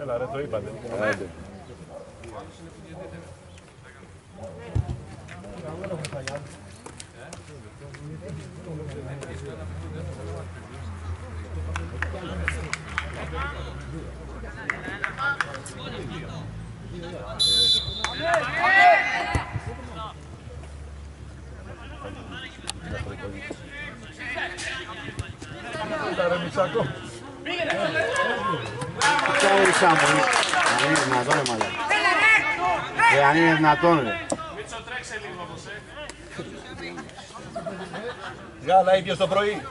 Έλα ρε, το είπατε. Ρε Μητσάκο. Αν είναι δυνατόν, μάλλον. Αν είναι δυνατόν, ρε. Μίτσο, τρέξε λίγο όπως, Γάλα ίδιος το πρωί.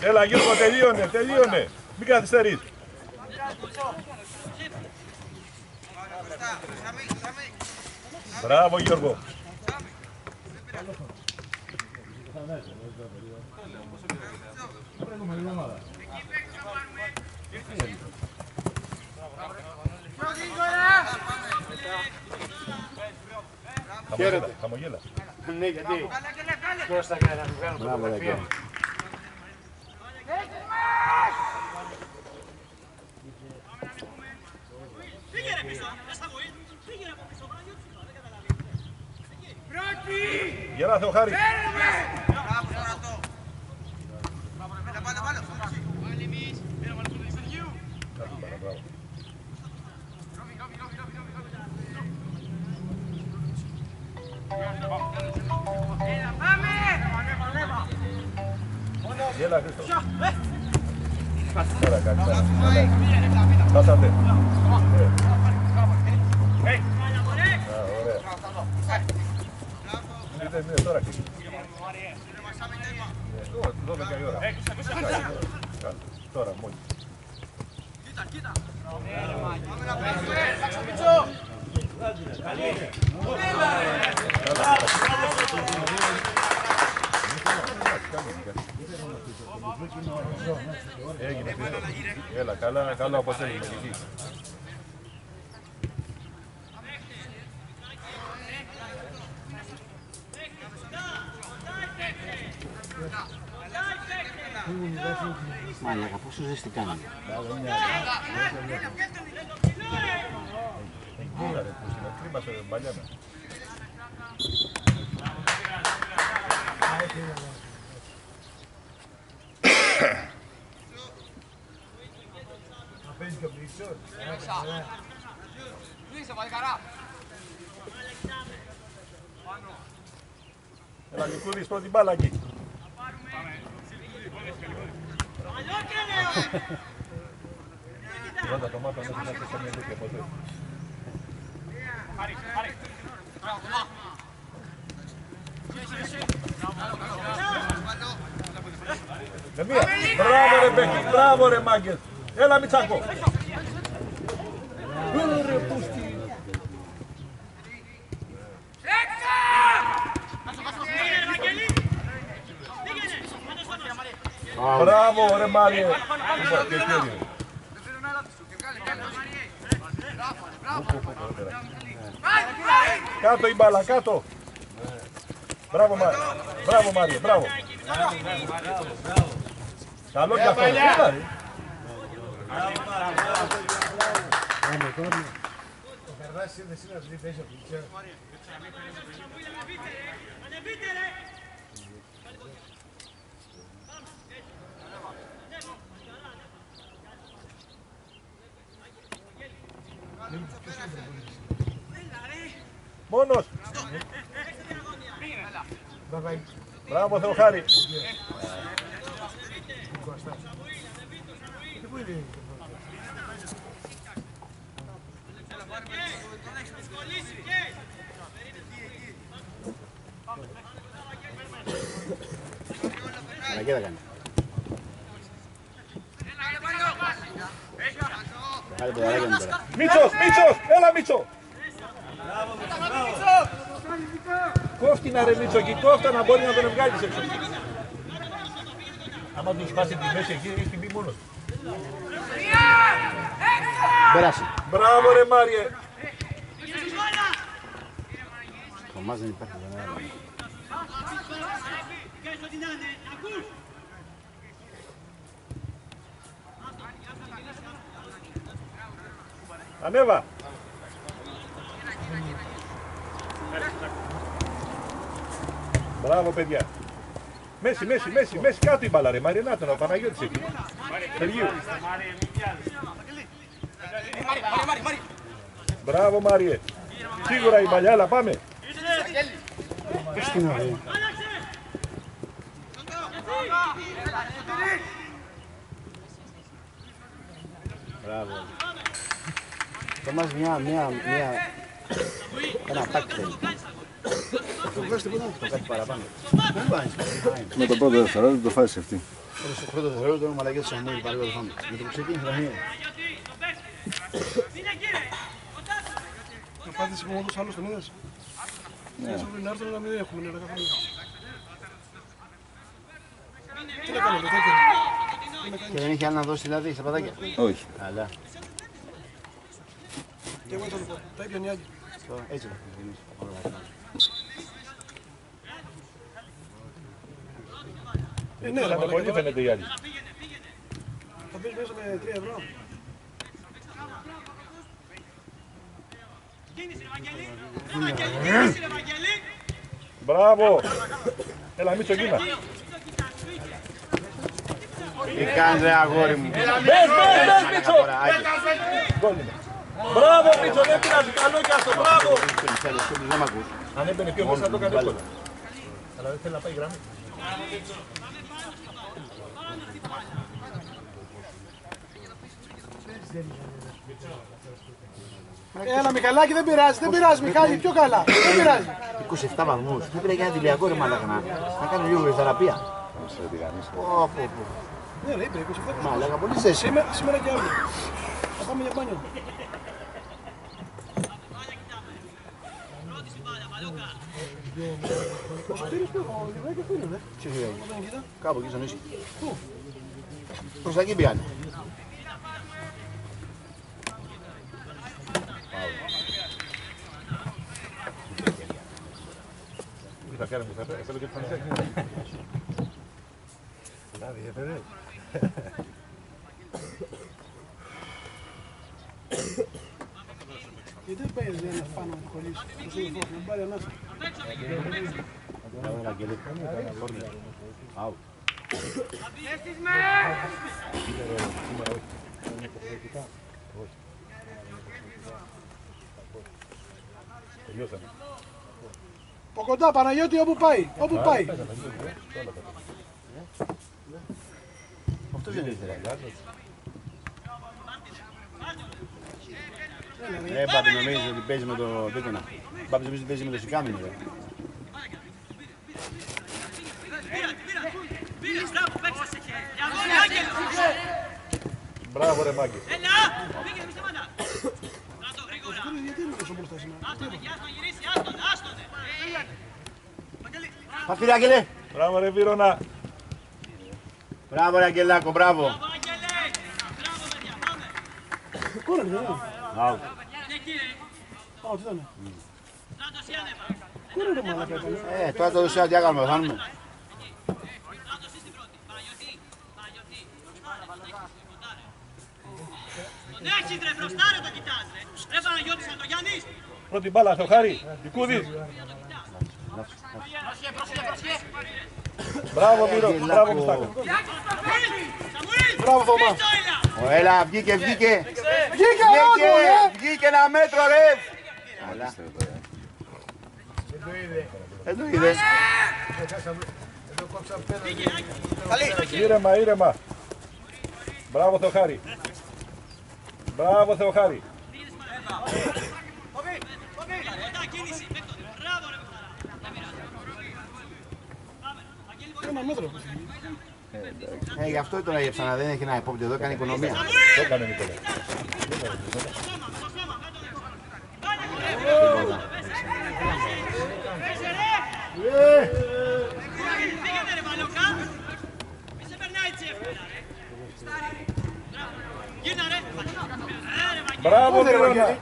Έλα Γιώργο, τελείωνε, μην καθυστερείς. Μπράβο Γιώργο. Χαίρετε. Χαμογέλα. Ναι, γιατί. Πώς θα κάνει να μου κάνω φωτογραφία. Γελά Θεοχάρη. Γέλα Χρήστο. Τώρα κάτι τώρα. Φτάσατε. Ωραία. Τώρα κλείσει. 12 η ώρα. Τώρα μόλις. Κοίτα. Έγινε πίσω. Έλα, καλό αποτέλεσμα. Μάλακα, πόσο ζέστη κάνει. Κοίτα ρε, που στην ακτρή μας μπαλιάνα. Έλα Νικούδης, πρώτη μπάλα εκεί. Ρώτα το μάθα μέσα να σε μια τέτοια ποτέ. Μπράβο ρε Μπέκη, μπράβο ρε μάγκες. Έλα Μητσάκο. Ρε πούστη. Μπράβο ρε Μάριε. Κάτω η μπάλα, κάτω. Μπράβο Μάριε, μπράβο Μάριε, μπράβο. Καλό και αυτό. Μόνος. Μπράβο Θεοχάρη. Μαλακία θα κάνει. Πάλι ποδαράκια μου τώρα. Μίτσος, έλα Μίτσο. Κόφτηνα ρε Μίτσο, εκεί κόφτα να μπορεί να τον βγάλεις έξω. Άμα του σπάσει τη μέση εκεί, έχει την πει μόνος. Πέρασε. Μπράβο ρε Μάριε. Το μας δεν υπάρχει κανένα. Ανέβα. Μπράβο παιδιά. Μέση, κάτω η μπάλα ρε Μαριενάτο, ο Παναγιώτης εκεί. Σεργίου. Μπράβο Μάριε. Σίγουρα η παλιά, αλλά πάμε. Πώς την ωραία. Μπράβο. Το μας ένα τάκ θέλει. Το κάτι παραπάνω. Με το πρώτο δευτερόλεπτο το φάση αυτή. Στο πρώτο δευτερόλεπτο είναι μαλακές του Σαμούιλ παρακάτω το φάμε. Με το που ξεκίνησε τα μία. Να πάτε με όλους άλλους τον είδες. Ναι. Να έρθουν να μην έχουμε νερά καθόλου. Τι να κάνουμε, Και δεν έχει άλλη να δώσει δηλαδή στα πατάκια. Όχι. Αλλά. Και εγώ θα το πω, τα έπιανε οι άλλοι. Έτσι θα ξεκινήσει. Ναι, αλλά Πολύ φαίνεται οι άλλοι. θα πεις μέσα με 3 ευρώ. Μπράβο. Έλα Μίτσο γίνα. Τι κάνεις ρε αγόρι μου. Μπες Μίτσο. Μπράβο Μίτσο, δεν πειράζει, καλό κι αυτό, μπράβο. Δεν μ' ακούς. Αν έμπαινε πιο μέσα το έκανε εύκολα. Αλλά δεν θέλει να πάει γραμμή. Έλα Μιχαλάκη, δεν πειράζει Μιχάλη, πιο καλά, δεν πειράζει. 27 βαθμούς. Δεν πρέπει να κάνει τηλιακό ρε μαλάκα να κάνει λίγο θεραπεία. Ναι ρε, είπε 27. Μαλάκα, πολύ ζέση. Σήμερα και αύριο. Θα πάμε για μπάνιο. Ο Σωτήρης που ο Λιβάκης που είναι, ναι. Ποιος είναι, Όταν κοίτα. κάπου εκεί στο νησί. Προς τα εκεί πήγανε. Τι θα κάνουμε, θα θέλω και φανσιά. Δηλαδή, έφερε. Γιατί δεν παίρνει ένα πάνω να χωρίσει το σύντροφο, να πάρει ανάσα. Out. Τελειώσαμε. Από κοντά Παναγιώτη, όπου πάει, όπου πάει. Αυτός δεν ήθελε. Μπάμπη νομίζει ότι παίζει με το δίκονα. Μπάμπη νομίζει ότι παίζει με το σικάμινο. Μπράβο ρε Μάγκη. Γιατί είναι τόσο μπροστά σήμερα. Πας φίλε Άγγελε. Μπράβο ρε Βίρονα. Μπράβο ρε Αγγελάκο, μπράβο. Κόλλανε, δεν είναι. Out. Α, τι ήταν. Κόλλανε ρε μαλάκα έκανε. Τώρα το δωσιά τι έκαναμε, θα χάνουμε. Έχεις ρε μπροστά ρε το κοιτάς ρε. Ρε Παναγιώτης Αντογιάννης. Πρώτη μπάλα στο Χάρη. Δικούδης. Μπράβο Βίρο, μπράβο Μουστάκα. Μπράβο Θωμά. Έλα, βγήκε. Βγήκε ο Βγήκε ένα μέτρο ρε. Δεν το είδε. Ήρεμα. Μπράβο Θεοχάρη. Μπράβο Θεοχάρη. Ένα μέτρο. Γι' αυτό τον έγεψα να δεν έχει ένα υπόπτη εδώ, κάνει οικονομία. Το έκανε Νικόλα. Πήγαινε ρε Βαλιοκά. Μη σε περνάει έτσι εύκολα ρε. Γίνα ρε. Μπράβο Μιρόνα.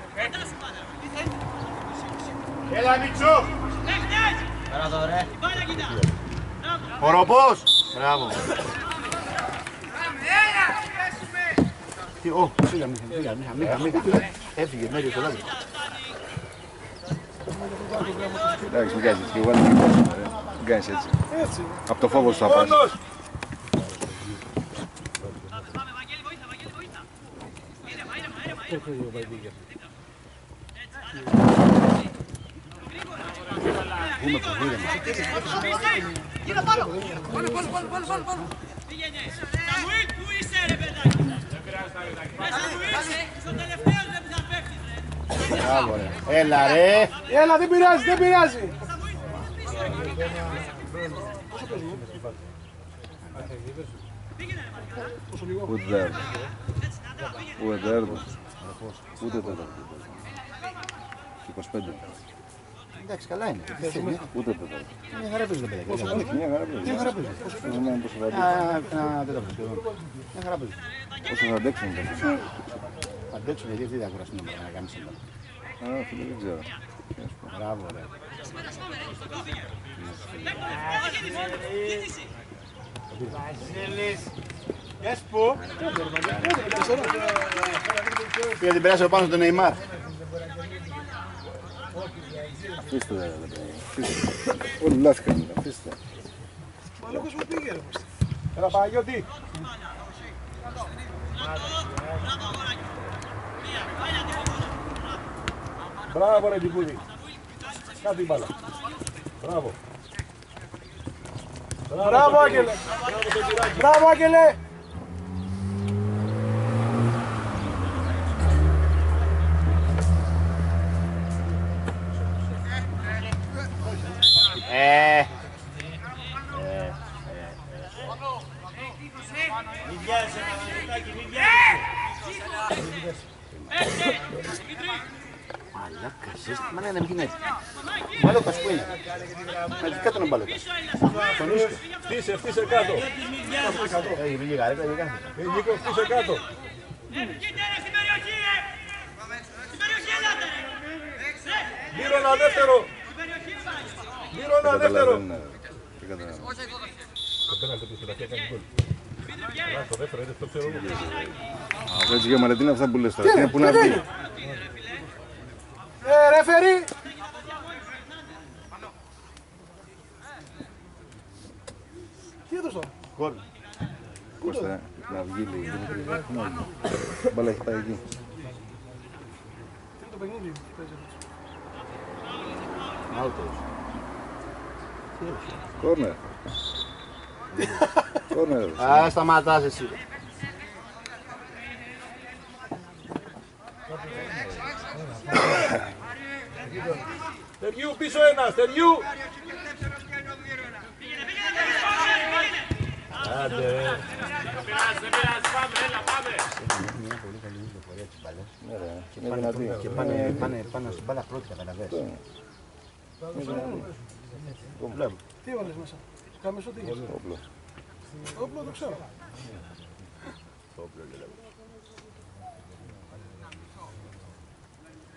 Έλα Μίτσο! Έχτες. Μπράβο ρε. Βάλε κοιτά. Οροπός! Μπράβο. Τι, ω, φύγα, Μίχα. Έφυγε, μέριος το λάδι. Εντάξει, μην κάνεις έτσι, και εγώ δεν μην κάνεις έτσι. Έτσι. Από το φόβο σου θα πας. Μόνος. Πάμε Βαγγέλη βοήθα, Βαγγέλη βοήθα. Ήρεμα, ήρεμα, ήρεμα. Γύρω πάνω. Πήγαινε. Σαμουήλ, πού είσαι ρε παιδάκι. Σαμουήλ, στο τελευταίο δεν θα πέφτεις ρε. Μπράβο ρε. Έλα ρε. Έλα, δεν πειράζει, δεν πειράζει. Ούτε τέταρτο. Ούτε τέταρτο. Ούτε τέταρτο. 25. Εντάξει, καλά είναι. Ούτε τέταρτο. Μια χαρά παίζει το παιδάκι. Μια χαρά παίζει. Μια χαρά παίζει. Δεν είναι πώς θα αντέξουν. Δεν το σχεδόν. Μια χαρά παίζει. Όσο θα αντέξουν. Αντέξουν γιατί αυτοί δεν κουραστούν να κάνεις σύμπαν. Α, φίλε, δεν ξέρω. Μπράβο ρε. Πήγα την περάσω πάνω στον Νεϊμάρ. Αφήστε τα παιδιά. Αφήστε. Όλοι λάθηκαν. Αφήστε. Μαλόκος μου πήγε ρε. Έλα Παναγιώτη. Μπράβο ρε Τιπούδη. Κάτω την μπάλα. Μπράβο. Μπράβο Άγγελε. Μπράβο Άγγελε. Μαλάκας, μα ναι, να μην έτσι. Μαλάκας που είναι. Να δει κάτω να μπαλάκας. Φτύσε, φτύσε κάτω. Έχει βγει γάρι, έχει βγει. Νίκο, φτύσε κάτω. Βγείτε ρε στην περιοχή ρε. Στην περιοχή ελάτε ρε. Μύρο ένα δεύτερο. Στην περιοχή πάει. Μύρο ένα δεύτερο. Δεν καταλαβαίνω. Το πέναλτι του στην αρχή έκανε γκολ. Το δεύτερο είναι, το ξέρω εγώ. Έτσι και Μαρετίνα αυτά που λες τώρα. Τι είναι που να βγει. Ρεφερί. Τι έδωσε τώρα. Γκολ. Κώστα, να βγει λίγο. Μπάλα έχει πάει εκεί. Τι είναι το παιχνίδι. Άουτος. Κόρνερ. Κόρνερ. Α, σταματάς εσύ. Τεριού πίσω ένας, Τεριού. Άντε ρε. Ναι ρε, είναι δυνατή. Και πάνε στην μπάλα πρώτη, καταλαβαίνεις. Τι έβαλες μέσα. Κάμεσο τι είχε. Όπλο. Όπλο το ξέρω.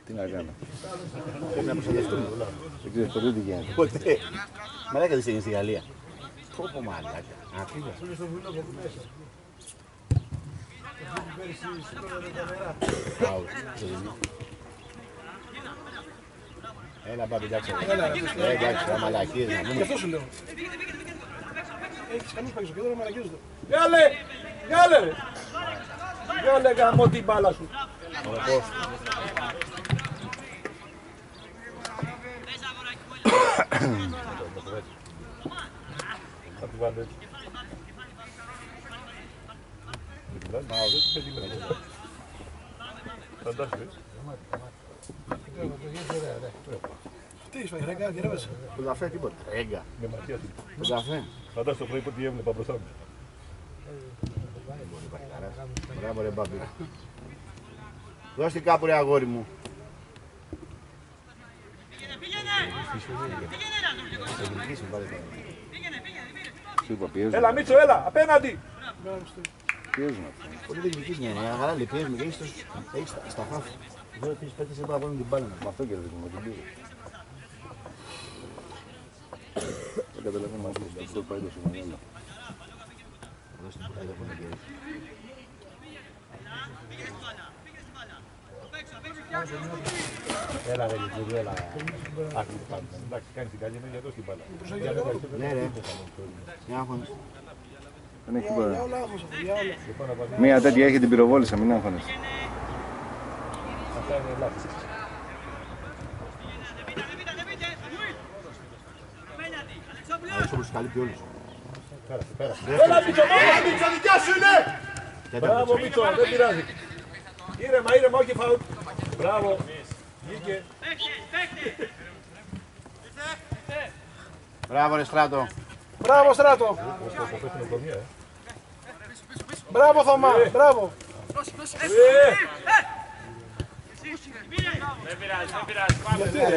Τι να κάνω. Πρέπει να προστατευτούμε. Δεν ξέρεις ποτέ τι γίνεται. Ποτέ. Μαλάκα δεν στη Γαλλία. Πω μαλάκα. Ακριβώς. Άουτ. Έλα μπάμπη, εντάξει. Εντάξει, τα μαλακίες να Γι' πούμε. αυτό σου λέω. Έχεις κανείς παίξω και εδώ μαλακίζονται. Βγάλε, βγάλε ρε. Βγάλε γαμώ την μπάλα σου. Θα τη βάλω έτσι. Φαντάζομαι. Τι είσαι φάει, ρέγκα, γυρεύεσαι. Το καφέ τίποτα. Ρέγκα. Με ματιά του. Το καφέ. Φαντάζομαι το πρωί που τι έβλεπα μπροστά μου. Μπράβο ρε Μπάμπη. Δώσ' την κάπου ρε αγόρι μου. Σου είπα πιέζουμε. Έλα Μίτσο, έλα, απέναντι. Πιέζουμε. Πολύ διεκδικής είναι, αγαρά λέει πιέζουμε και έχεις στα χάφη. Εδώ τις πέτες εδώ αγώνουν την μπάλα. Με αυτό κερδίζουμε την πήρε. Δεν καταλαβαίνω μαζί, αυτό πάει το σημείο. Δώσ' την πουρτέλα που είναι και έτσι. Έλα ρε Λιτζούρι, έλα. Άκου το πάμε. Εντάξει, κάνεις την καλή ενέργεια εδώ στην μπάλα. Ναι ρε. Μια άγχονες. Δεν έχει τίποτα. Για όλα άγχος αυτό, για όλα. Μία τέτοια έχει την πυροβόλησα, μην άγχωνες. Αυτά είναι λάθη. Όσο τους καλύπτει όλους. Πέρασε, πέρασε. Έλα Μίτσο, Μίτσο, δικιά σου είναι! Μπράβο Μίτσο, δεν πειράζει. Ήρεμα, ήρεμα, όχι φαουλ. Μπράβο. Βγήκε. Μπράβο ρε Στράτο. Μπράβο Στράτο. Μπράβο Θωμά, μπράβο.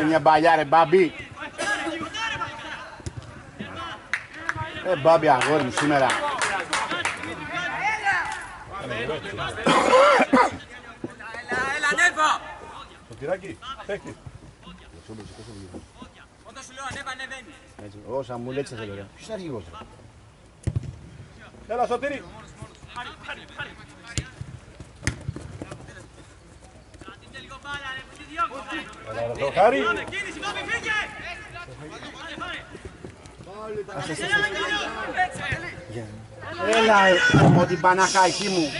Μια μπαλιά ρε Μπάμπη. Μπάμπη αγόρι μου σήμερα. Έλα, ανέβα! Σωτηράκι, παίχτη. Όταν σου λέω ανέβα, ανεβαίνει. Εγώ Σαμούλ έτσι θέλω ρε. Ποιος είναι αρχηγός ρε. Έλα Σωτήρη. Κρατήστε λίγο μπάλα, ρε, που τη διώχνω. Έλα εδώ, Χάρη. Κίνηση, Μπάμπη, φύγε! Έλα από την Παναχαϊκή μου.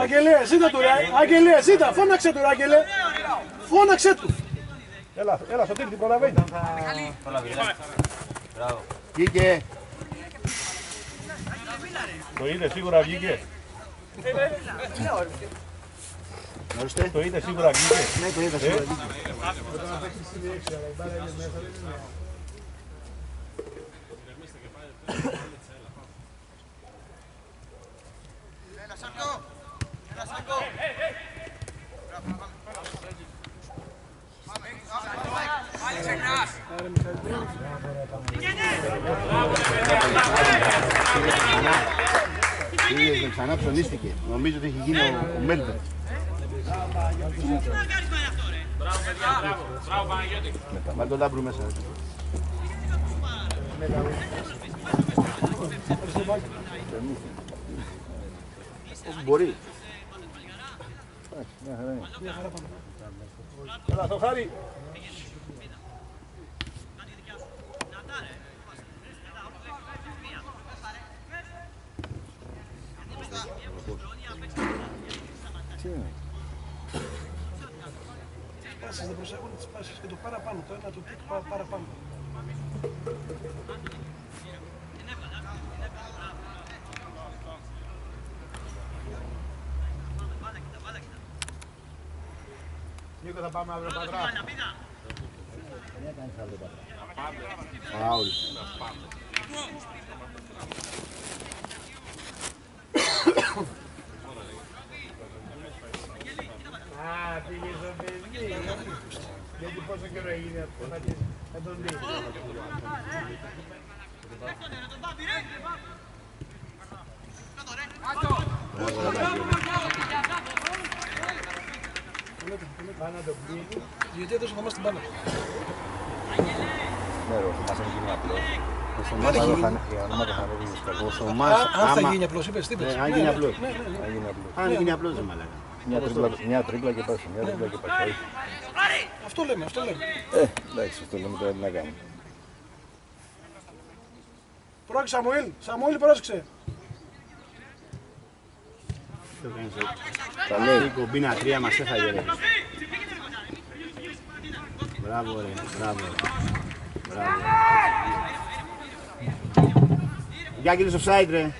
Αγγελέα, ζήτα του ρε. Αγγελέα, ζήτα. Φώναξε του ρε, Αγγελέα. Φώναξε του. Έλα Σωτήρη, την προλαβαίνει. Βγήκε. Το είδε σίγουρα βγήκε. Ορίστε. Το είδε σίγουρα βγήκε. Ναι, το είδα σίγουρα. Είδες, ξανά ψωνίστηκε. Νομίζω ότι έχει γίνει ο Μέλβερ. Βάλ' τον Λάμπρου μέσα. Μπορεί. Έλα στο Χάρη. Πάσεις δεν προσέχουν τις πάσεις και το παραπάνω, το ένα το τίκ παραπάνω. Νίκο, θα πάμε αύριο Πατρά. Φάουλ. Πήγε στο παιδί. Γιατί πόσο καιρό έγινε αυτό, θα τον δει. Γιατί έδωσε ο Θωμάς την μπάλα. Ναι, ο Θωμάς είναι γίνει απλός. Ο Θωμάς Ο γίνει- ονόματα θα ανέβει στο ο Θωμάς, Αν θα άμα- γίνει απλός, είπες, τι είπες. αν γίνει απλός. έγινε απλός. Αν γίνει απλός δεν μαλάκα. Μια τρίπλα και πάση, μια τρίπλα και πάση. Αυτό λέμε, αυτό λέμε. Εντάξει, αυτό λέμε τώρα τι να κάνουμε. Πρόκειται Σαμουήλ, Σαμουήλ πρόσεξε. Το κάνεις έτσι. Τα λέει. Η κομπίνα 3 μας έφαγε ρε. Μπράβο ρε, μπράβο. Μπράβο. Γιάκελος offside ρε.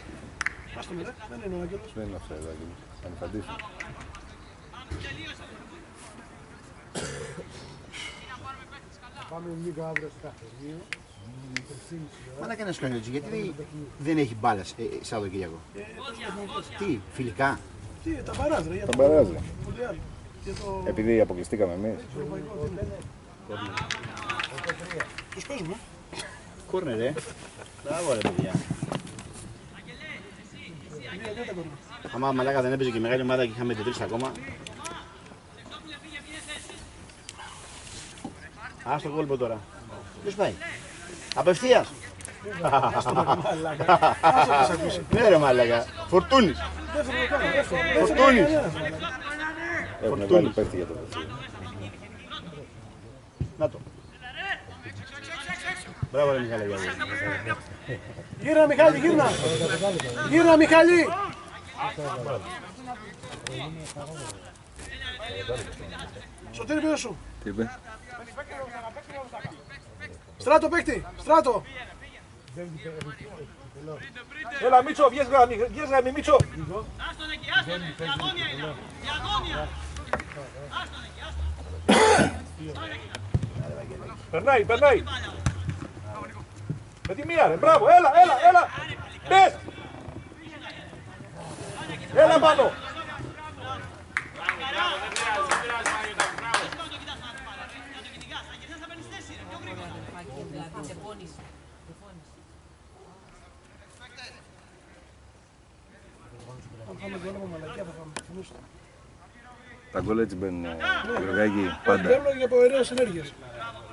Ας το μετά, δεν είναι ο Άγγελος. Δεν είναι αυτό εδώ, Άγγελος. Θα ανεφαντήσω. Πάμε λίγο αύριο στο καφενείο. Μα να κάνει σκόνιο έτσι, γιατί δεν έχει μπάλα Σαββατοκύριακο. Τι, φιλικά. Τι, τα παράζρα. Τα παράζρα. Επειδή αποκλειστήκαμε εμείς. Τους παίζουμε. Κόρνερ, Μπράβο ρε παιδιά. Άμα μαλάκα δεν έπαιζε και η μεγάλη ομάδα και είχαμε το 3 ακόμα. Ας το κόλπο τώρα. Ποιος πάει. Απευθείας. Ναι ρε μαλάκα. Φορτούνης. Φορτούνης. Έχουν βάλει πέφτει για το παιδί. Να το. Μπράβο ρε Μιχάλη. Γύρνα Μιχάλη, γύρνα. Γύρνα Μιχάλη. Σωτήρη πίσω σου. Τι είπε. Στράτο παίκτη, στράτο. Έλα Μίτσο, βγες γραμμή Μίτσο. Άστον εκεί, άστον εκεί. Διαγώνια είναι. Διαγώνια. Άστον εκεί, άστον. Περνάει, περνάει. Με τη μία ρε, μπράβο, έλα. Μπες. Έλα πάνω. Τα γκολ έτσι μπαίνουν, Γεωργάκη, πάντα. Μπαίνουν και από ωραίες ενέργειες.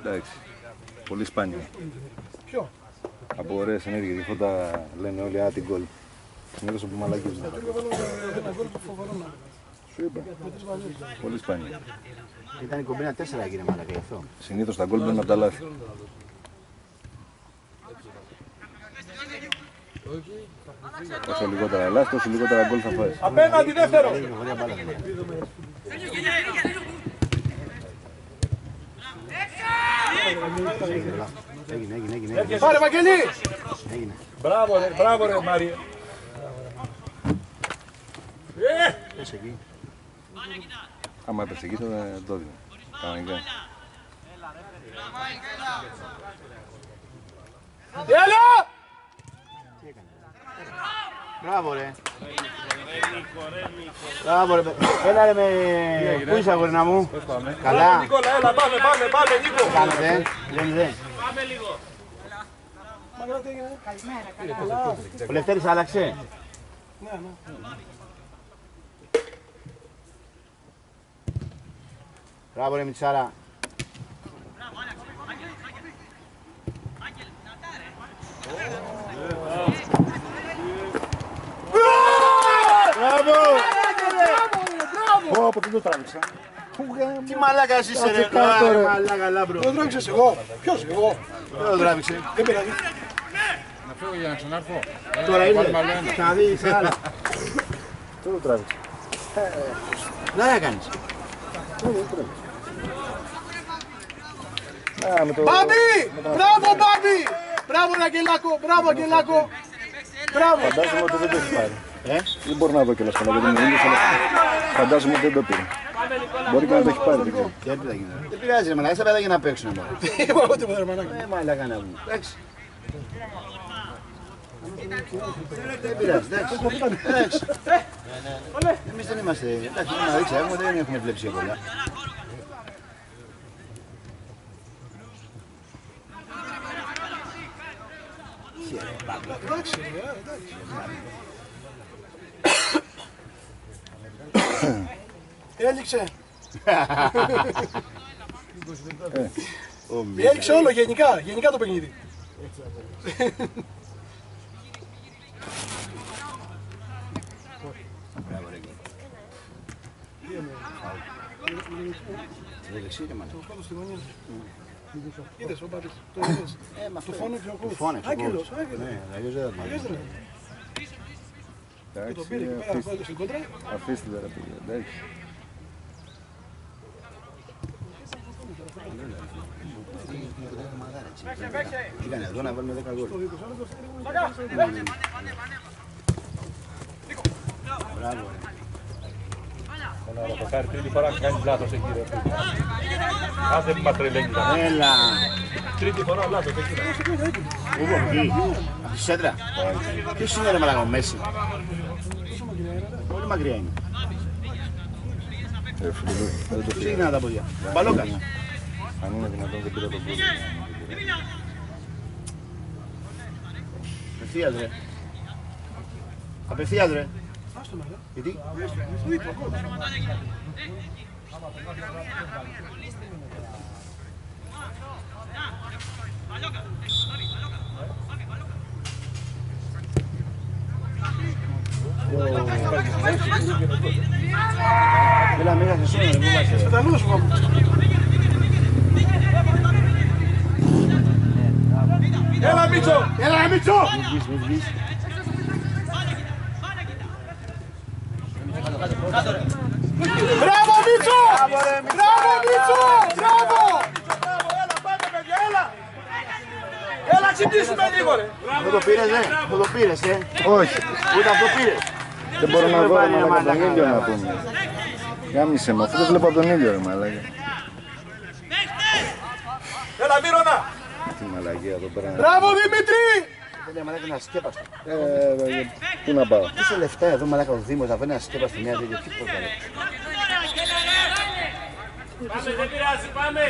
Εντάξει, πολύ σπάνιο. Ποιο? Από ωραίες ενέργειες, γι' αυτό τα λένε όλοι άτι γκολ. Συνήθως από μαλακίες. Ένα γκολ που φοβερό να. Σου είπα, πολύ σπάνιο. Ήταν η κομπίνα 4 κύριε μαλάκα γι' αυτό. Συνήθως τα γκολ μπαίνουν από τα λάθη. Όσο λιγότερα λάθη, τόσο λιγότερα γκολ θα φάεις. Απέναντι δεύτερο. Ωραία μπάλα. Έγινε. Πάρε Βαγγελή! Έγινε. Μπράβο ρε Μάρια. Πες εκεί. Άμα έπαιξε εκεί θα το έδινε. Κανονικά. Έλα! Μπράβο ρε. Μπράβο ρε. Έλα ρε με... Πού είσαι αγορίνα μου. Καλά. Νικόλα, έλα πάμε Νίκο. Κάνετε. Δεν. Πάμε λίγο. Ο Λευτέρης άλλαξε. Ναι. Μπράβο ρε Μιτσάρα. Μπράβο! Από τι το τράβηξα. Τι μαλάκας είσαι ρε. Μαλάκα λάμπρο. Το τράβηξες εγώ. Ποιος εγώ. Δεν το τράβηξε. Δεν πειράζει. Να φύγω για να ξανάρθω. Τώρα ήρθε. Θα δεις άλλα. Τι το τράβηξα. Να έκανες. Μπάμπη! Μπράβο Μπάμπη! Μπράβο Αγγελάκο, μπράβο Αγγελάκο. Μπράβο. Φαντάζομαι ότι δεν το έχει πάρει. Δεν μπορώ να δω κιόλας καλά γιατί μου είναι, αλλά φαντάζομαι ότι δεν το πήρε. Μπορεί και να το έχει πάρει, δεν ξέρω. Και έπειτα γίνεται. Δεν πειράζει ρε μαλάκα, στα παιδάκια να παίξουν μόνο. Είπα τίποτα ρε μαλάκα. Μαλάκα να βγουν. Εντάξει. Δεν πειράζει, εντάξει. Εμείς δεν είμαστε, εντάξει, να δείξαμε, δεν έχουμε βλέψει για πολλά. Εντάξει. Έληξε. Έληξε όλο γενικά το παιχνίδι. Είδες ο Μπάτης, το είδες. Του φώνεξε ο κόουτς. Φώνεξε. Άγγελος. Ναι, αλλιώς δεν θα το Αγγέλος, ρε. Και τον πήρε Εντάξει, εκεί πέρα στην κόντρα. αφήστε τα ρε παιδιά, εντάξει. Κοίτανε εδώ να βάλουμε 10 γκολ. Μπράβο ρε. Ένα ραπακάρι τρίτη φορά κάνεις λάθος εκεί ρε. Άσε που μας τρελαίνει. Έλα. Τρίτη φορά λάθος, εκείνα. Αυτή η σέντρα. Ποιος είναι ρε μαλάκα, ο Μέση. Πολύ μακριά είναι. Ποιος είναι τα πόδια. Μπαλόκα. Αν είναι δυνατόν δεν πήρα τον πόδι. Απευθείας ρε. Απευθείας ρε. Γιατί. Έλα μέσα σε σώμα, δεν βάζεις. Πεταλούς μου. Έλα Μίτσο! Έλα Μίτσο! Μην βγεις. Μπράβο Μίτσο! Μπράβο Μίτσο! Μπράβο! Έλα πάμε παιδιά, έλα! Έλα ξυπνήσουμε λίγο ρε! Μου το πήρες ρε, μου το πήρες Όχι, Ούτε αυτό πήρες. δεν μπορώ να δω βάλει ρε ένα μαλάκα τον μαλάκα. ήλιο να πούμε. Γάμισε με, αυτό δεν βλέπω από τον ήλιο ρε μαλάκα. Έλα Μύρονα! Τι μαλαγία εδώ πέρα. Μπράβο Δημήτρη! Θέλει μαλάκα να σκέπαστο. Πού να πάω. Πόσα λεφτά εδώ μαλάκα ο Δήμος να φέρνει να σκέπαστο μια τέτοια τίποτα ρε. Πάμε, δεν πειράζει, πάμε!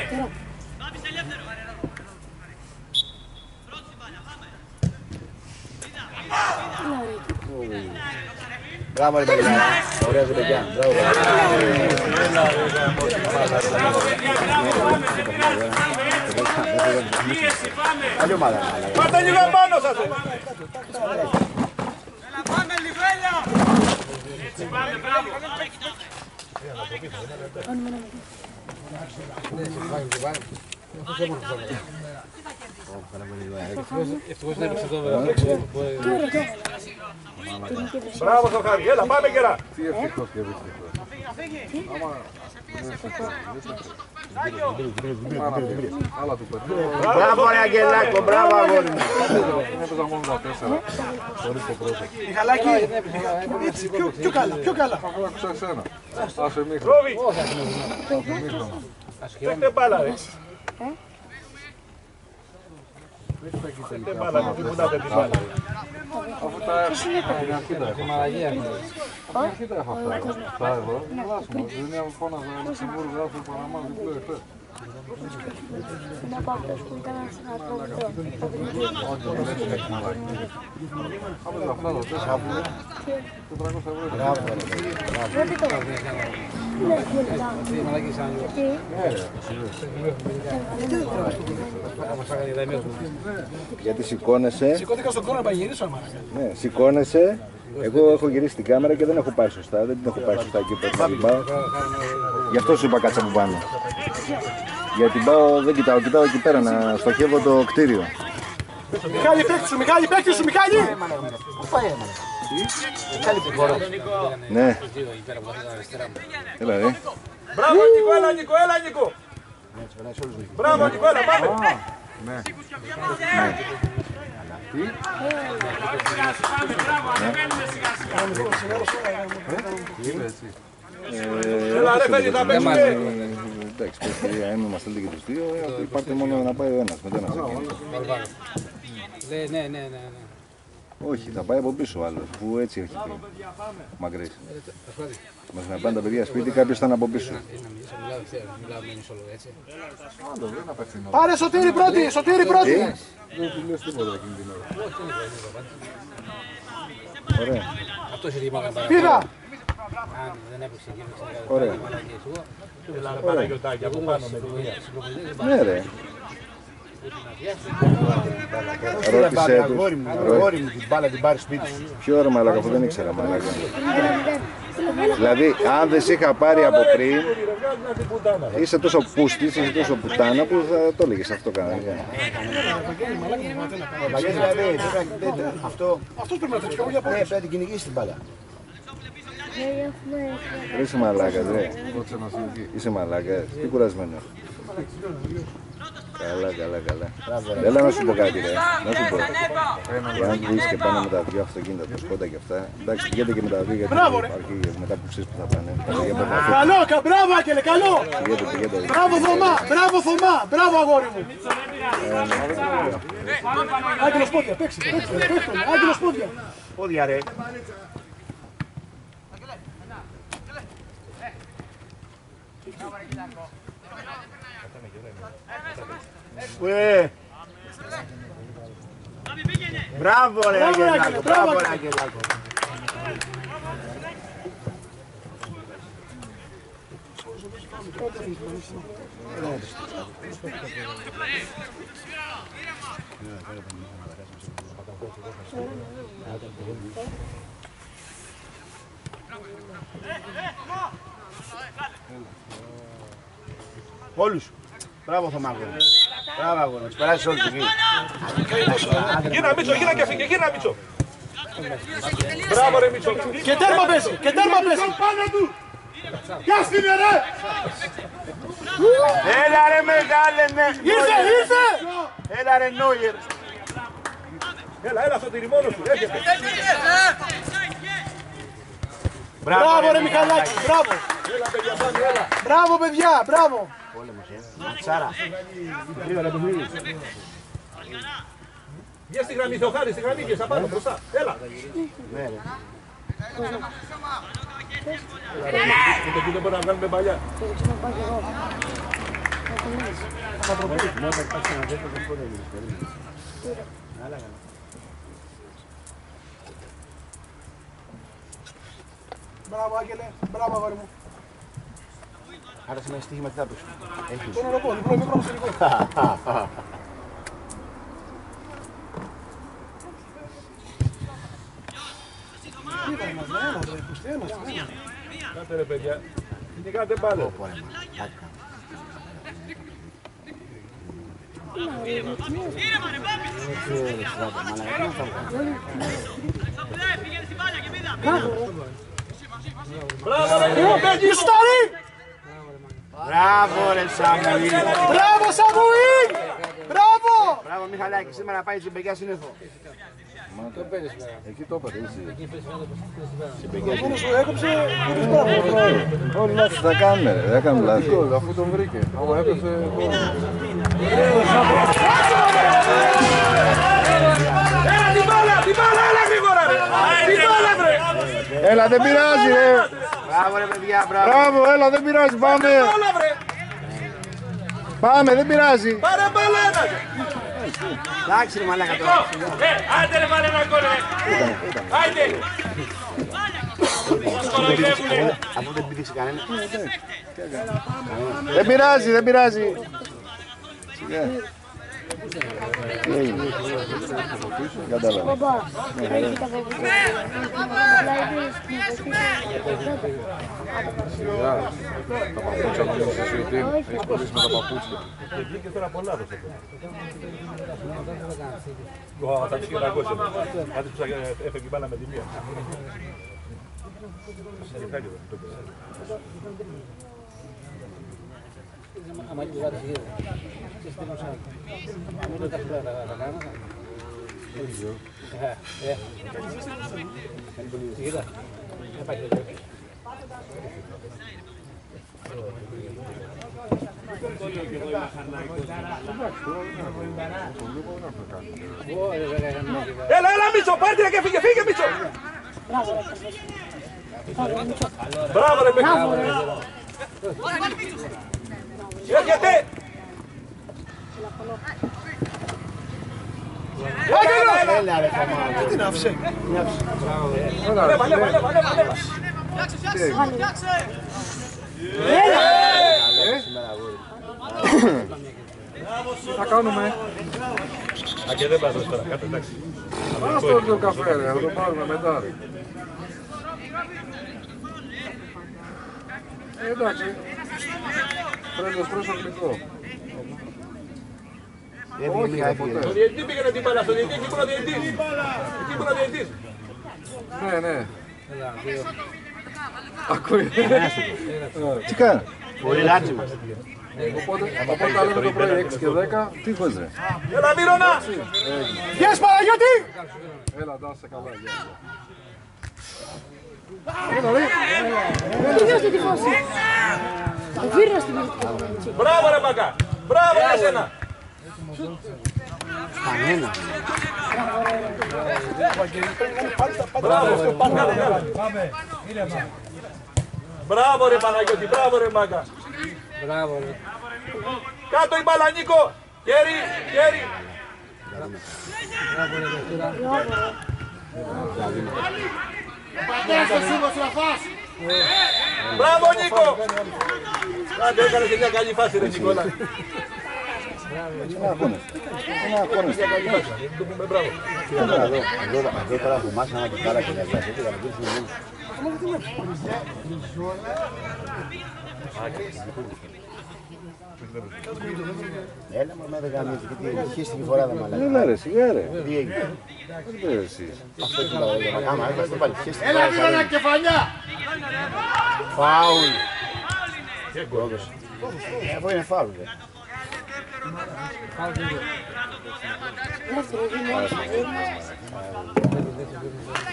Μπράβο ρε παιδιά. Ωραία ρε παιδιά. Μπράβο. Πίεση, πάμε! Άλλη ομάδα. Πάρτε λίγο πάνω σας! Πάμε, Λιβέλια! Έτσι, πάμε, μπράβο! Μπράβο στο χάρι, έλα πάμε γερά! Τι ευτυχώς και δυστυχώς. Άλλα του περνάω. Μπράβο ρε Αγγελάκο, μπράβο αγόρι μου. Έπαιζα μόνο τα 4 χωρίς το πρώτο. Μιχαλάκη, έτσι, πιο καλά, πιο καλά. Θα άκουσα εσένα. Άσε μίχρο. Ρόβι! Παίχτε μπάλα ρε! Παίχτε μπάλα, μην κουνάτε την μπάλα. Αφού τα έχω. Κοίτα έχω. Κοίτα έχω αυτά. Τα εδώ. Λάσουμε. Δεν είναι φώναζα Λουξεμβούργο, γράφει Παναμά, διπλό εφέ. Να πάω αυτό που ήταν Όχι, δεν έχει μαλάκι. Άπαιζα αυτά τα 4 που 400 ευρώ. Γιατί σηκώνεσαι. Σηκώθηκα στον κόρο να παγυρίσω, μαλάκα. Ναι, σηκώνεσαι. Εγώ έχω γυρίσει την κάμερα και δεν έχω πάει σωστά. Δεν την έχω πάει σωστά εκεί πέρα. Γι' αυτό σου είπα κάτσα από πάνω. Γιατί πάω, δεν κοιτάω, κοιτάω εκεί πέρα να στοχεύω το κτίριο. Μιχάλη, παίκτη σου, Μιχάλη, παίκτη σου, Μιχάλη! Ναι. Έλα ρε. Μπράβο Νίκο, έλα Νίκο, έλα Νίκο! Μπράβο Νίκο, έλα πάμε! Ναι. Πάμε, μπράβο, ανεβαίνουμε σιγά-σιγά. Έλα ρε παιδί να παίξουμε! Εντάξει, παιδιά, αν μας θέλετε και τους δύο, υπάρχει μόνο να πάει ο ένας με τον ένα. Ναι. Όχι, θα πάει από πίσω ο άλλος, που έτσι έχει πει. Μακρύς. Μας να πάνε τα παιδιά σπίτι, κάποιος ήταν από πίσω. Πάρε Σωτήρη πρώτη, Σωτήρη πρώτη! Δεν του λες τίποτα εκείνη την ώρα. Ωραία. Αυτό είχε δημιουργήσει παραπάνω. Πίδα! Αν δεν έπαιξε εκεί, Ωραία. Έλα ρε Παναγιωτάκη, από πάνω με τη μία. Ναι ρε. Ρώτησέ τους. Αγόρι μου την μπάλα την πάρει σπίτι σου. Ποιο ώρα μαλάκα, αφού δεν ήξερα μαλάκα. Δηλαδή, αν δεν σε είχα πάρει από πριν, είσαι τόσο πούστης, είσαι τόσο πουτάνα που θα το έλεγες αυτό κανένα. Αυτός πρέπει να τρέχει για πέρα. Πρέπει να την κυνηγήσει την μπάλα. Ρε είσαι μαλάκας ρε. Είσαι μαλάκας. Τι κουρασμένο. Καλά. Έλα να σου πω κάτι ρε, να σου πω. Εάν δεις και πάνε με τα δυο αυτοκίνητα, τα σκόντα και αυτά, εντάξει πηγαίνετε και με τα δύο γιατί υπάρχει μετά που ξέρεις που θα πάνε. Καλό, μπράβο Άγγελε, καλό! Πηγαίνετε. Μπράβο Θωμά, μπράβο αγόρι μου! Άγγελος πόδια, παίξε, Άγγελος πόδια! Πόδια ρε. Μπράβο ρε Αγγελάκο, μπράβο ρε Αγγελάκο. Όλους. Μπράβο Θωμάκο. Μπράβο αγώνα, τους περάσεις όλους εκεί. Γύρνα Μίτσο, γύρνα και φύγε, γύρνα Μίτσο. Μπράβο ρε Μίτσο. Και τέρμα πέσει, και τέρμα πέσει! Πιάστηνε ρε! Έλα ρε μεγάλε ναι. Ήρθε! Έλα ρε Νόιερ. Έλα, Σωτήρη, μόνος σου, έρχεται. Μπράβο ρε Μιχαλάκη, μπράβο! Έλα παιδιά, πάμε, έλα. Μπράβο παιδιά, μπράβο! Ματσάρα. Βγες στη γραμμή, Θεοχάρη, στη γραμμή, βγες απάνω, μπροστά. Έλα. Ούτε εκεί δεν μπορούμε να βγάλουμε παλιά. Μπράβο Άγγελε, μπράβο αγόρι μου! Άρα σε ένα στοίχημα τι θα πεις. Τον οροπό, διπλό μικρό μουσερικό. Κάτε ρε παιδιά, κυνηγάτε μπάλα. Μπράβο ρε Ιστορή! Μπράβο ρε Σαμουήλ. Μπράβο Σαμουήλ! Μπράβο! Μπράβο Μιχαλάκη, σήμερα πάει στην Πεγιά Σύννεφο. Εκεί το έπατε εσύ. Μόνος σου έκοψε χωρίς μπράβο. Όλοι λάθη θα κάνουν ρε, δεν κάνουν λάθη. Αφού τον βρήκε, άμα έπεσε... Έλα την μπάλα, έλα γρήγορα ρε! Την μπάλα ρε! Έλα δεν πειράζει ρε. Μπράβο ρε παιδιά, μπράβο. Μπράβο, έλα δεν πειράζει, πάμε. Μπάλα βρε! Πάμε, δεν πειράζει. Πάρε μπάλα ένα! Εντάξει ρε μαλάκα τώρα. Άντε ρε βάλε ένα γκολ ρε! Άντε! Αφού δεν πήδηξε κανένα. Δεν πειράζει, δεν πειράζει. Τι έγινε. Κατάλαβα. Μπαμπά, έχει τα παπούτσια. Τα παπούτσια νομίζεις εσύ ότι έχεις κολλήσει με τα παπούτσια. Και βγήκε τώρα πολλά δώσε. Θα τους κερακώσει. Κάτι που έφεγε η μπάλα με τη μία. Άμα και κάτι γύρω. Και στην ουσία. Αν δεν τα φυλά τα κάνω. Κοίτα. Δεν πάει και Έλα Μίτσο, πάρτε και φύγε Μίτσο! Μπράβο ρε Μπέκα! Έρχεται! Έλα ρε Θωμά. Τι την άφησε. Ανέβα! Τι θα κάνουμε. Α, και δεν πας τώρα, κάτω εντάξει. Ας το το καφέ ρε, θα το πάρουμε μετά ρε. Εντάξει. Πρέπει να σπρώσω γλυκό. Όχι, ποτέ. Το διαιτητή πήγαινε την μπάλα, στο διαιτητή, εκεί που είναι ο διαιτητής. Ναι. Ακούει. Τι κάνει. Πολύ λάτσι μας. Οπότε τα λέμε το πρωί 6 και 10. Τι χωρίς ρε. Έλα Μύρονα! Yes, Παναγιώτη! Έλα, ντάσε καλά. Τελείωσε τη φάση. Βίρνα στην ίδια. Μπράβο ρε Μπακά! Μπράβο για σένα! Μπράβο! Μπράβο ρε Παναγιώτη! Μπράβο ρε Μπακά! Μπράβο, ρε. Κάτω η μπάλα Νίκο! Χέρι! Χέρι! Μπράβο Νίκο! Άντε έκανες και μια καλή φάση ρε Νικόλα. Ένα αγώνες. Ένα αγώνες. Το πούμε μπράβο. Εδώ τώρα που μάθαμε να κοιτάρα και να διαθέτει να μην φύγει. Έλα μα δεν κάνεις, γιατί χείστηκε φορά δεν μαλάκα. Έλα ρε, σιγά ρε. Τι έγινε. Δεν πήρε εσείς. Αυτό είναι το για να κάνουμε, αλλά δεν πάλι χείστηκε. Έλα Μύρονα κεφαλιά! Φάουλ. Αυτό είναι φάουλ.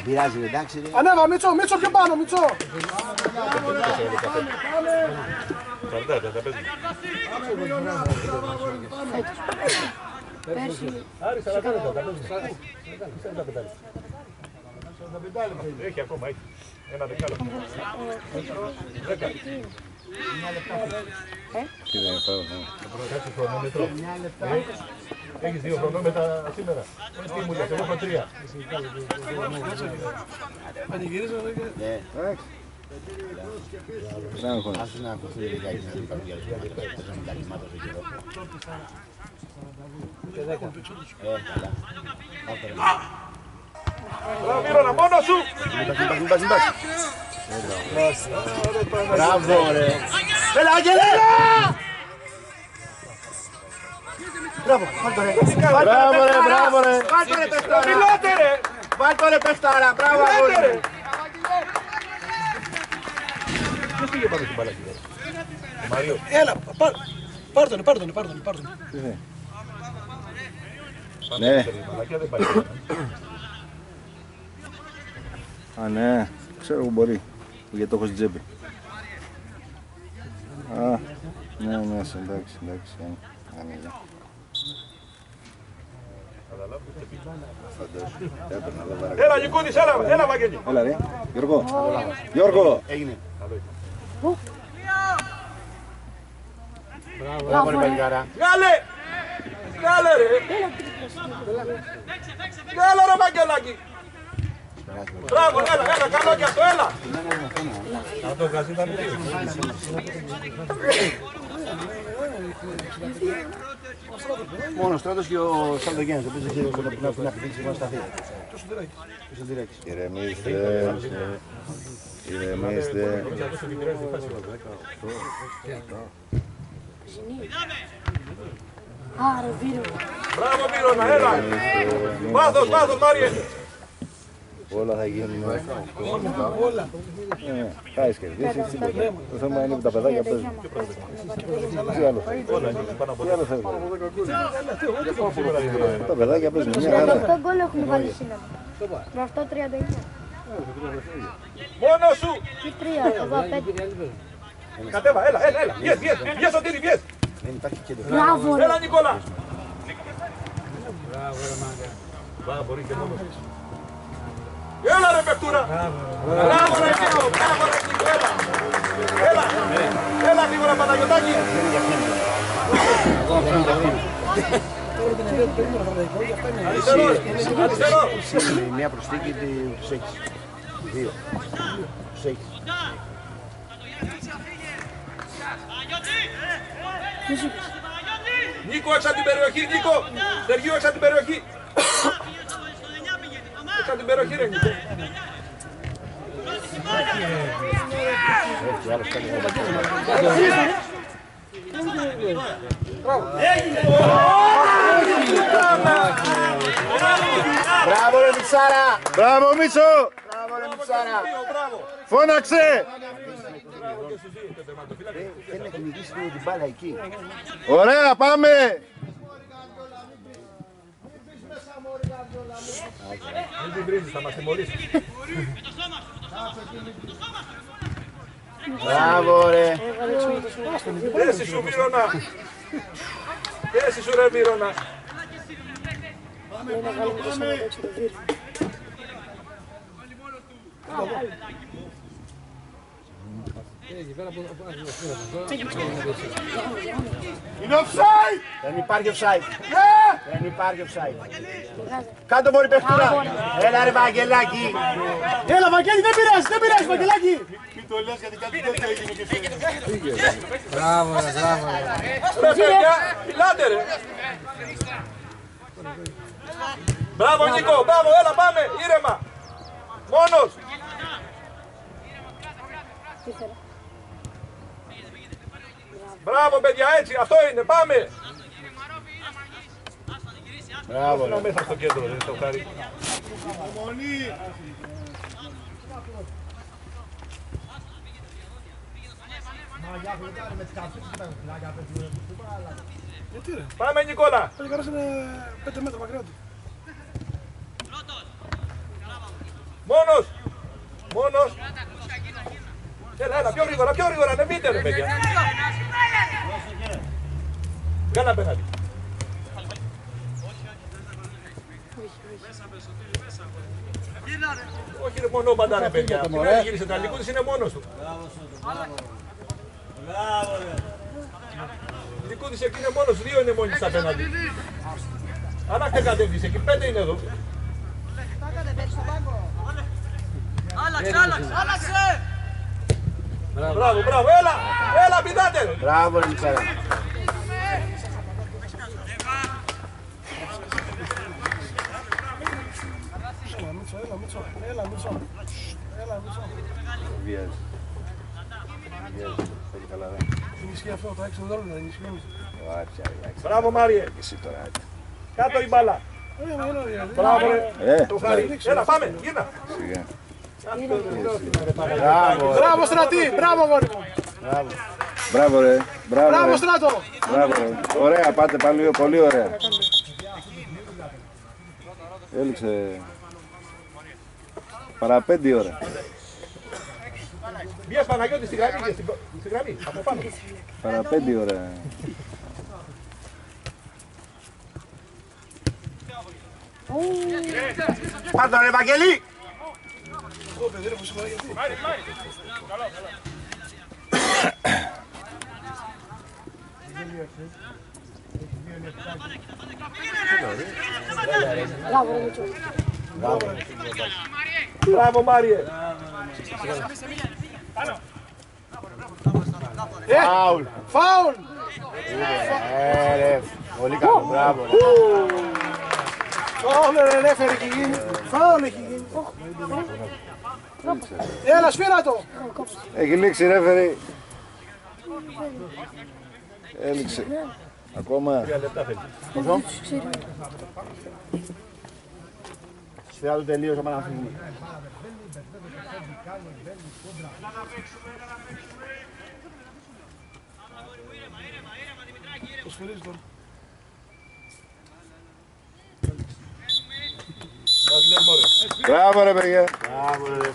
Πειράζει, εντάξει. Ανέβα, Μίτσο, Μίτσο πιο πάνω, Μίτσο. Έχει ακόμα, έχει. Ένα δεκάλεπτο. 10. Τι δεν πάω. Κάτσε χρονόμετρο. Έχεις 2 χρονόμετρα σήμερα. Τι μου λες, εγώ έχω 3. Εντάξει. Δεν αγώνες. Άσου να ακουθεί λιγάκι να δει καμία να καλυμάτω στο καιρό. Μπράβο Μύρονα, μόνο σου! Μπράβο ρε! Έλα Άγγελε! Μπράβο, βάλ' το ρε! Μπράβο ρε, μπράβο ρε! Βάλ' το ρε παιχτάρα! Μιλάτε ρε! Βάλ' το ρε παιχτάρα, μπράβο αγόρι! Ποιος πήγε πάνω στην μπαλάκι τώρα? Ο Μαρίο. Έλα, πάρ' τον. Τι θε. Ναι. Η μπαλακιά δεν πάει. Α, ναι. Ξέρω που μπορεί. Γιατί το έχω στην τσέπη. Α, ναι, εντάξει. Έλα Νικούδης, έλα Βαγγέλη. Έλα ρε. Γιώργο. Έγινε. Μπράβο, ρε. Βγάλε ρε. Βγάλε ρε Βαγγελάκη. Μπράβο, έλα, καλό κι αυτό, έλα. Να το κασί ήταν λίγο. Μόνο ο Στράτος και ο Σαλδογέννης, ο οποίος δεν ξέρει να πηδήξει μόνο σταθεί. Ποιος ο Τυράκης. Ηρεμήστε. Άρα, Βίρο. Μπράβο Μύρονα, έλα. Βάθος, Μάριε. Όλα θα γίνουν. Όλα. Χάρης κερδίσεις, τίποτα. Το θέμα είναι που τα παιδάκια παίζουν. Τι άλλο θέλει. Τι άλλο θέλει. Τα παιδάκια παίζουν. Μια χαρά. 38 γκολ έχουμε βάλει σήμερα. Με αυτό 39. Μόνο σου. Τι 3, εδώ 5. Κατέβα, έλα. Βγες Σωτήρη, βγες. Δεν υπάρχει κέντρο. Μπράβο, ρε. Έλα Νικόλα. Μπράβο, μπορεί και μόνος. Έλα ρε παιχτούρα. Μπράβο ρε Νίκο, έλα γρήγορα Παναγιωτάκη. Αριστερό. Μια προσθήκη τους έχεις. 2. Τους έχεις. Νίκο έξω από την περιοχή, Νίκο. Σεργίου έξω από την περιοχή. Έξω από την περιοχή ρε Νίκο. Έτσι, άλλος κάνει. Μπράβο ρε Μιτσάρα! Μπράβο Μίτσο! Μπράβο ρε Μιτσάρα! Φώναξε! Θέλει να κυνηγήσει λίγο την μπάλα εκεί. Ωραία, πάμε! Δεν την βρίζεις, θα μας τιμωρήσεις. Μπράβο ρε. Πέσει σου Μύρονα. Πέσει σου ρε Μύρονα. Είναι offside! Δεν υπάρχει offside. Δεν υπάρχει offside. Κάτω μωρή παιχτούρα. Έλα ρε Βαγγελάκη. Έλα Βαγγέλη, δεν πειράζει Βαγγελάκη. Μην το λες γιατί κάτι τέτοιο έγινε και φύγε. Μπράβο, μπράβο. Ρε παιδιά, μιλάτε ρε. Μπράβο Νίκο, μπράβο, έλα πάμε, ήρεμα. Μόνος. Μπράβο παιδιά, έτσι, αυτό είναι, πάμε. Μπράβο Να μέσα στο κέντρο, δεν το χάρη. Πάμε Νικόλα. Θα καράσανε 5 μέτρα μακριά του. Μόνος. Μόνος. Έλα, πιο γρήγορα, ανεβείτε ρε παιδιά. Κάνα απέναντι. Όχι ρε μονόπαντα ρε παιδιά. Δεν γύρισε τα Λικούδης, είναι μόνος του. Λικούδης εκεί είναι μόνος, δύο είναι μόνοι της απέναντι. Αν έχετε κατεύθυνση εκεί, 5 είναι εδώ. Άλλαξε! Μπράβο, έλα πηδάτε ρε. Μπράβο ρε Μιτσάρα. Έλα Μίτσο. Βιάζει. Έχει καλά δε. Ενισχύει αυτό το 6 δόλου να ενισχύει. Μπράβο Μάριε. Εσύ τώρα. Κάτω η μπάλα. Μπράβο ρε. Το χάρη. Έλα πάμε, γύρνα. Σιγά. Μπράβο Στρατή, μπράβο γόρι μου. Μπράβο ρε. Μπράβο Στράτο. Μπράβο ρε. Ωραία, πάτε πάλι, πολύ ωραία. Έληξε παρά 5 ώρα. Βγες Παναγιώτη στη γραμμή, από πάνω. Παρά 5 ώρα. Πάρ' ρε Βαγγέλη. Μπράβο Μάριε. Φάουλ. Φάουλ. Ρε, πολύ καλό, μπράβο. Φάουλ ρε ρέφερ έχει γίνει. Φάουλ έχει γίνει. Έλα σφύρα το. Έχει λήξει ρέφερι. Έληξε. Ακόμα. 3 λεπτά θέλει. Πόσο? Σφυρά του τελείωσε να φύγει. Το σφυρίζει τώρα. Μπράβο ρε παιδιά. Μπράβο ρε.